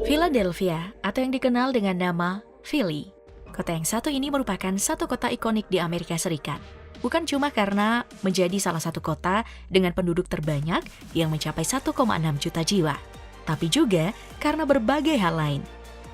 Philadelphia, atau yang dikenal dengan nama Philly. Kota yang satu ini merupakan satu kota ikonik di Amerika Serikat. Bukan cuma karena menjadi salah satu kota dengan penduduk terbanyak yang mencapai 1,6 juta jiwa, tapi juga karena berbagai hal lain.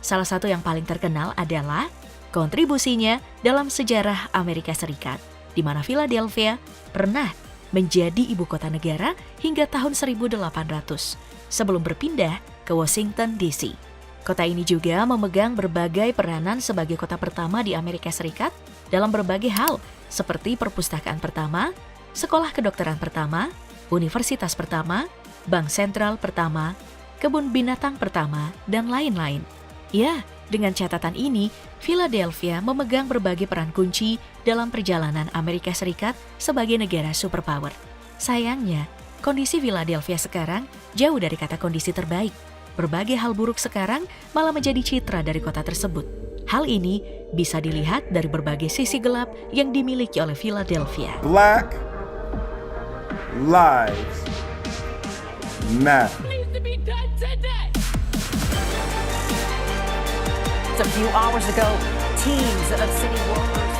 Salah satu yang paling terkenal adalah kontribusinya dalam sejarah Amerika Serikat, di mana Philadelphia pernah menjadi ibu kota negara hingga tahun 1800, sebelum berpindah ke Washington, D.C. Kota ini juga memegang berbagai peranan sebagai kota pertama di Amerika Serikat dalam berbagai hal, seperti perpustakaan pertama, sekolah kedokteran pertama, universitas pertama, bank sentral pertama, kebun binatang pertama, dan lain-lain. Ya, dengan catatan ini, Philadelphia memegang berbagai peran kunci dalam perjalanan Amerika Serikat sebagai negara superpower. Sayangnya, kondisi Philadelphia sekarang jauh dari kata kondisi terbaik. Berbagai hal buruk sekarang malah menjadi citra dari kota tersebut. Hal ini bisa dilihat dari berbagai sisi gelap yang dimiliki oleh Philadelphia. Black Lives Matter. A few hours ago, teams of city workers.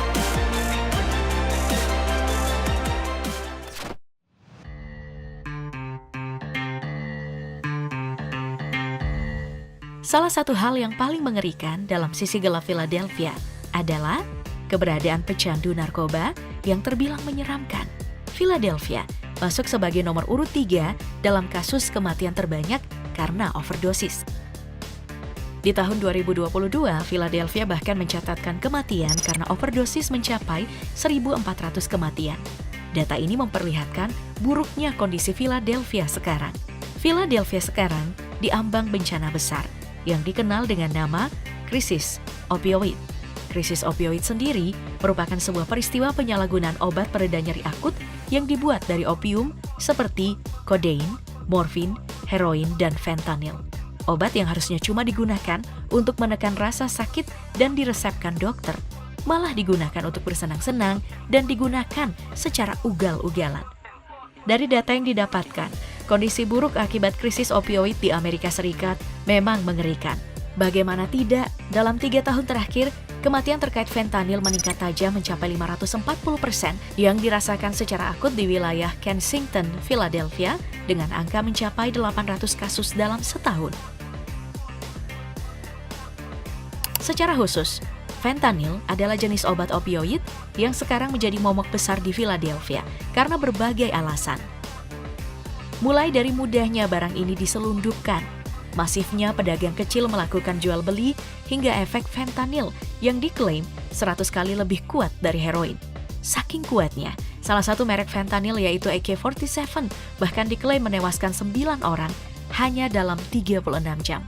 Salah satu hal yang paling mengerikan dalam sisi gelap Philadelphia adalah keberadaan pecandu narkoba yang terbilang menyeramkan. Philadelphia masuk sebagai nomor urut 3 dalam kasus kematian terbanyak karena overdosis. Di tahun 2022, Philadelphia bahkan mencatatkan kematian karena overdosis mencapai 1.400 kematian. Data ini memperlihatkan buruknya kondisi Philadelphia sekarang. Philadelphia sekarang diambang bencana besar yang dikenal dengan nama krisis opioid. Krisis opioid sendiri merupakan sebuah peristiwa penyalahgunaan obat pereda nyeri akut yang dibuat dari opium seperti kodein, morfin, heroin, dan fentanyl. Obat yang harusnya cuma digunakan untuk menekan rasa sakit dan diresepkan dokter, malah digunakan untuk bersenang-senang dan digunakan secara ugal-ugalan. Dari data yang didapatkan, kondisi buruk akibat krisis opioid di Amerika Serikat memang mengerikan. Bagaimana tidak, dalam 3 tahun terakhir, kematian terkait fentanyl meningkat tajam mencapai 540% yang dirasakan secara akut di wilayah Kensington, Philadelphia, dengan angka mencapai 800 kasus dalam setahun. Secara khusus, fentanyl adalah jenis obat opioid yang sekarang menjadi momok besar di Philadelphia karena berbagai alasan. Mulai dari mudahnya barang ini diselundupkan, masifnya pedagang kecil melakukan jual beli, hingga efek fentanyl yang diklaim 100 kali lebih kuat dari heroin. Saking kuatnya, salah satu merek fentanyl yaitu AK-47 bahkan diklaim menewaskan 9 orang hanya dalam 36 jam.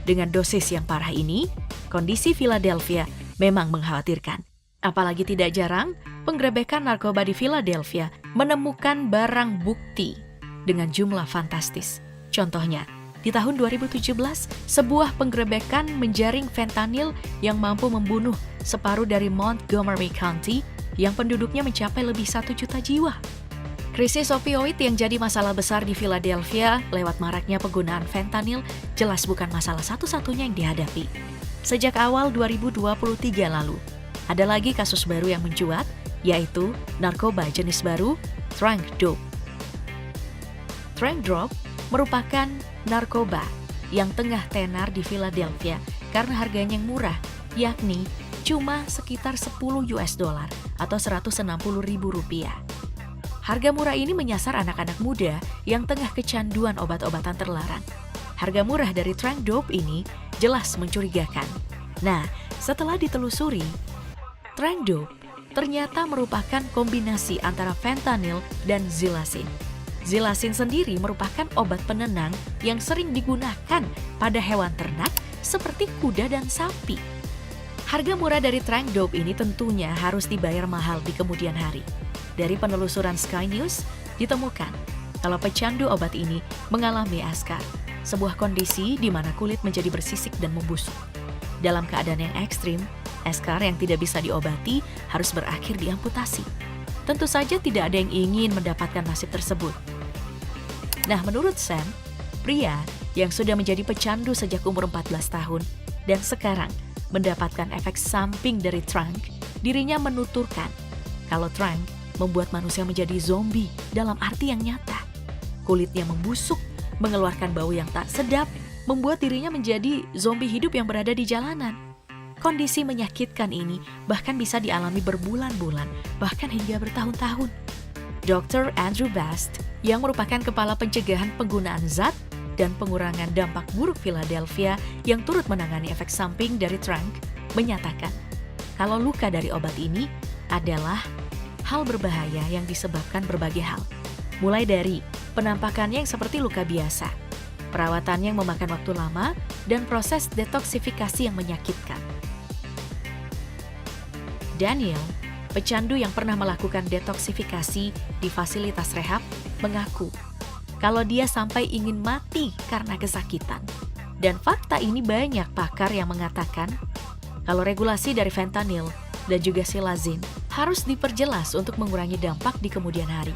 Dengan dosis yang parah ini, kondisi Philadelphia memang mengkhawatirkan. Apalagi tidak jarang, penggerebekan narkoba di Philadelphia menemukan barang bukti dengan jumlah fantastis. Contohnya, di tahun 2017, sebuah penggerebekan menjaring fentanyl yang mampu membunuh separuh dari Montgomery County yang penduduknya mencapai lebih 1 juta jiwa. Krisis opioid yang jadi masalah besar di Philadelphia lewat maraknya penggunaan fentanyl jelas bukan masalah satu-satunya yang dihadapi. Sejak awal 2023 lalu, ada lagi kasus baru yang mencuat, yaitu narkoba jenis baru, Trank Dope. Trank Dope merupakan narkoba yang tengah tenar di Philadelphia karena harganya yang murah, yakni cuma sekitar $10 atau Rp160.000. Harga murah ini menyasar anak-anak muda yang tengah kecanduan obat-obatan terlarang. Harga murah dari Trank Dope ini jelas mencurigakan. Nah, setelah ditelusuri, Trank Dope ternyata merupakan kombinasi antara fentanyl dan xilazine. Xilazine sendiri merupakan obat penenang yang sering digunakan pada hewan ternak seperti kuda dan sapi. Harga murah dari Trank Dope ini tentunya harus dibayar mahal di kemudian hari. Dari penelusuran Sky News, ditemukan kalau pecandu obat ini mengalami askar, sebuah kondisi di mana kulit menjadi bersisik dan membusuk. Dalam keadaan yang ekstrim, askar yang tidak bisa diobati harus berakhir diamputasi. Tentu saja tidak ada yang ingin mendapatkan nasib tersebut. Nah, menurut Sam, Pria yang sudah menjadi pecandu sejak umur 14 tahun dan sekarang mendapatkan efek samping dari Tranq, dirinya menuturkan kalau Tranq membuat manusia menjadi zombie dalam arti yang nyata. Kulitnya membusuk, mengeluarkan bau yang tak sedap, membuat dirinya menjadi zombie hidup yang berada di jalanan. Kondisi menyakitkan ini bahkan bisa dialami berbulan-bulan, bahkan hingga bertahun-tahun. Dr. Andrew Best, yang merupakan kepala pencegahan penggunaan zat dan pengurangan dampak buruk Philadelphia yang turut menangani efek samping dari Tranq, menyatakan kalau luka dari obat ini adalah hal berbahaya yang disebabkan berbagai hal. Mulai dari penampakannya yang seperti luka biasa, perawatannya yang memakan waktu lama, dan proses detoksifikasi yang menyakitkan. Daniel, pecandu yang pernah melakukan detoksifikasi di fasilitas rehab, mengaku kalau dia sampai ingin mati karena kesakitan. Dan fakta ini banyak pakar yang mengatakan kalau regulasi dari fentanyl dan juga silazin harus diperjelas untuk mengurangi dampak di kemudian hari.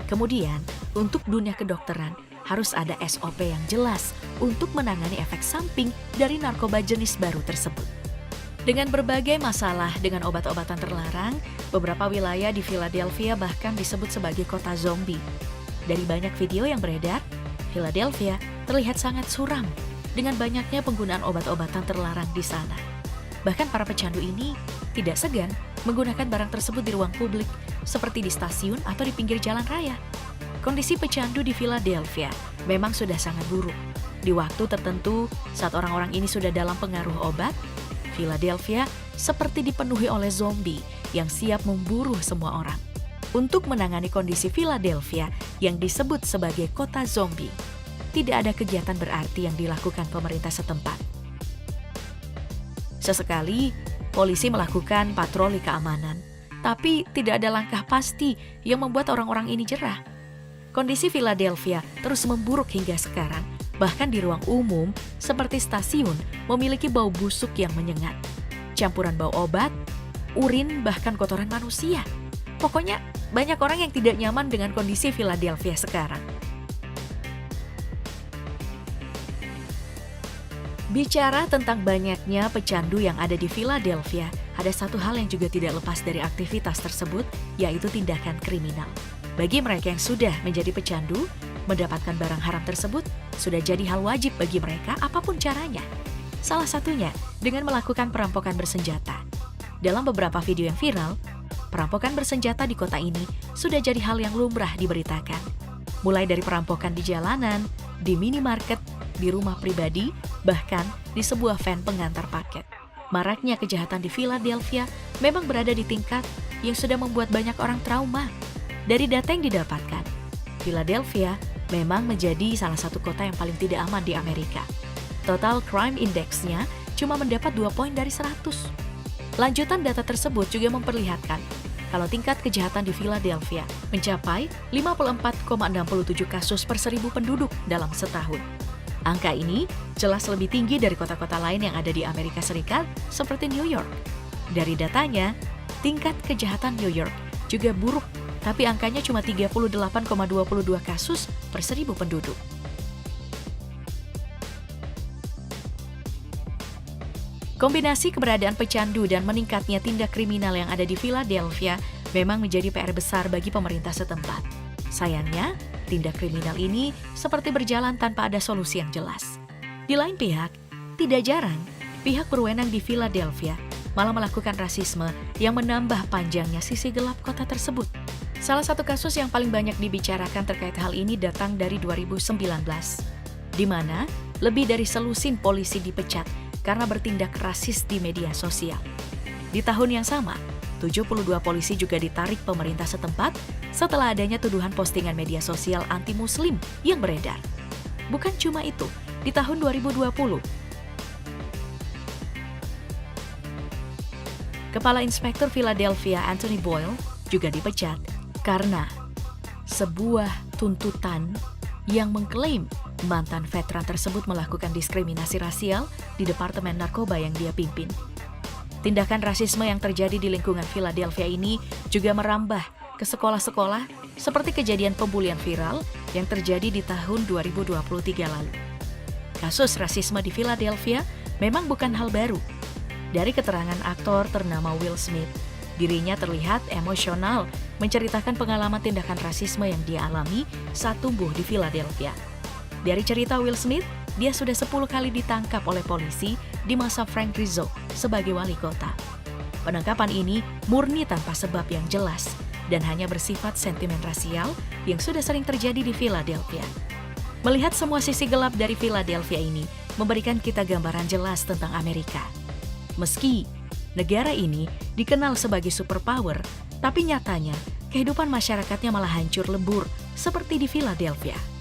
Kemudian, untuk dunia kedokteran harus ada SOP yang jelas untuk menangani efek samping dari narkoba jenis baru tersebut. Dengan berbagai masalah dengan obat-obatan terlarang, beberapa wilayah di Philadelphia bahkan disebut sebagai kota zombie. Dari banyak video yang beredar, Philadelphia terlihat sangat suram dengan banyaknya penggunaan obat-obatan terlarang di sana. Bahkan para pecandu ini tidak segan menggunakan barang tersebut di ruang publik, seperti di stasiun atau di pinggir jalan raya. Kondisi pecandu di Philadelphia memang sudah sangat buruk. Di waktu tertentu, saat orang-orang ini sudah dalam pengaruh obat, Philadelphia seperti dipenuhi oleh zombie yang siap memburu semua orang. Untuk menangani kondisi Philadelphia yang disebut sebagai kota zombie, tidak ada kegiatan berarti yang dilakukan pemerintah setempat. Sesekali, polisi melakukan patroli keamanan, tapi tidak ada langkah pasti yang membuat orang-orang ini jerah. Kondisi Philadelphia terus memburuk hingga sekarang, bahkan di ruang umum seperti stasiun memiliki bau busuk yang menyengat. Campuran bau obat, urin, bahkan kotoran manusia. Pokoknya banyak orang yang tidak nyaman dengan kondisi Philadelphia sekarang. Bicara tentang banyaknya pecandu yang ada di Philadelphia, ada satu hal yang juga tidak lepas dari aktivitas tersebut, yaitu tindakan kriminal. Bagi mereka yang sudah menjadi pecandu, mendapatkan barang haram tersebut sudah jadi hal wajib bagi mereka apapun caranya. Salah satunya dengan melakukan perampokan bersenjata. Dalam beberapa video yang viral, perampokan bersenjata di kota ini sudah jadi hal yang lumrah diberitakan. Mulai dari perampokan di jalanan, di minimarket, di rumah pribadi, bahkan di sebuah van pengantar paket. Maraknya kejahatan di Philadelphia memang berada di tingkat yang sudah membuat banyak orang trauma. Dari data yang didapatkan, Philadelphia memang menjadi salah satu kota yang paling tidak aman di Amerika. Total Crime Index-nya cuma mendapat 2 poin dari 100. Lanjutan data tersebut juga memperlihatkan kalau tingkat kejahatan di Philadelphia mencapai 54,67 kasus per 1.000 penduduk dalam setahun. Angka ini jelas lebih tinggi dari kota-kota lain yang ada di Amerika Serikat seperti New York. Dari datanya, tingkat kejahatan New York juga buruk, tapi angkanya cuma 38,22 kasus per 1.000 penduduk. Kombinasi keberadaan pecandu dan meningkatnya tindak kriminal yang ada di Philadelphia memang menjadi PR besar bagi pemerintah setempat. Sayangnya, tindak kriminal ini seperti berjalan tanpa ada solusi yang jelas. Di lain pihak, tidak jarang pihak berwenang di Philadelphia malah melakukan rasisme yang menambah panjangnya sisi gelap kota tersebut. Salah satu kasus yang paling banyak dibicarakan terkait hal ini datang dari 2019, di mana lebih dari selusin polisi dipecat karena bertindak rasis di media sosial. Di tahun yang sama, 72 polisi juga ditarik pemerintah setempat setelah adanya tuduhan postingan media sosial anti-muslim yang beredar. Bukan cuma itu, di tahun 2020, Kepala Inspektur Philadelphia Anthony Boyle juga dipecat karena sebuah tuntutan yang mengklaim mantan veteran tersebut melakukan diskriminasi rasial di Departemen Narkoba yang dia pimpin. Tindakan rasisme yang terjadi di lingkungan Philadelphia ini juga merambah ke sekolah-sekolah seperti kejadian pembulian viral yang terjadi di tahun 2023 lalu. Kasus rasisme di Philadelphia memang bukan hal baru. Dari keterangan aktor ternama Will Smith, dirinya terlihat emosional menceritakan pengalaman tindakan rasisme yang dia alami saat tumbuh di Philadelphia. Dari cerita Will Smith, dia sudah 10 kali ditangkap oleh polisi di masa Frank Rizzo sebagai wali kota. Penangkapan ini murni tanpa sebab yang jelas dan hanya bersifat sentimen rasial yang sudah sering terjadi di Philadelphia. Melihat semua sisi gelap dari Philadelphia ini memberikan kita gambaran jelas tentang Amerika. Meski negara ini dikenal sebagai superpower, tapi nyatanya kehidupan masyarakatnya malah hancur lebur seperti di Philadelphia.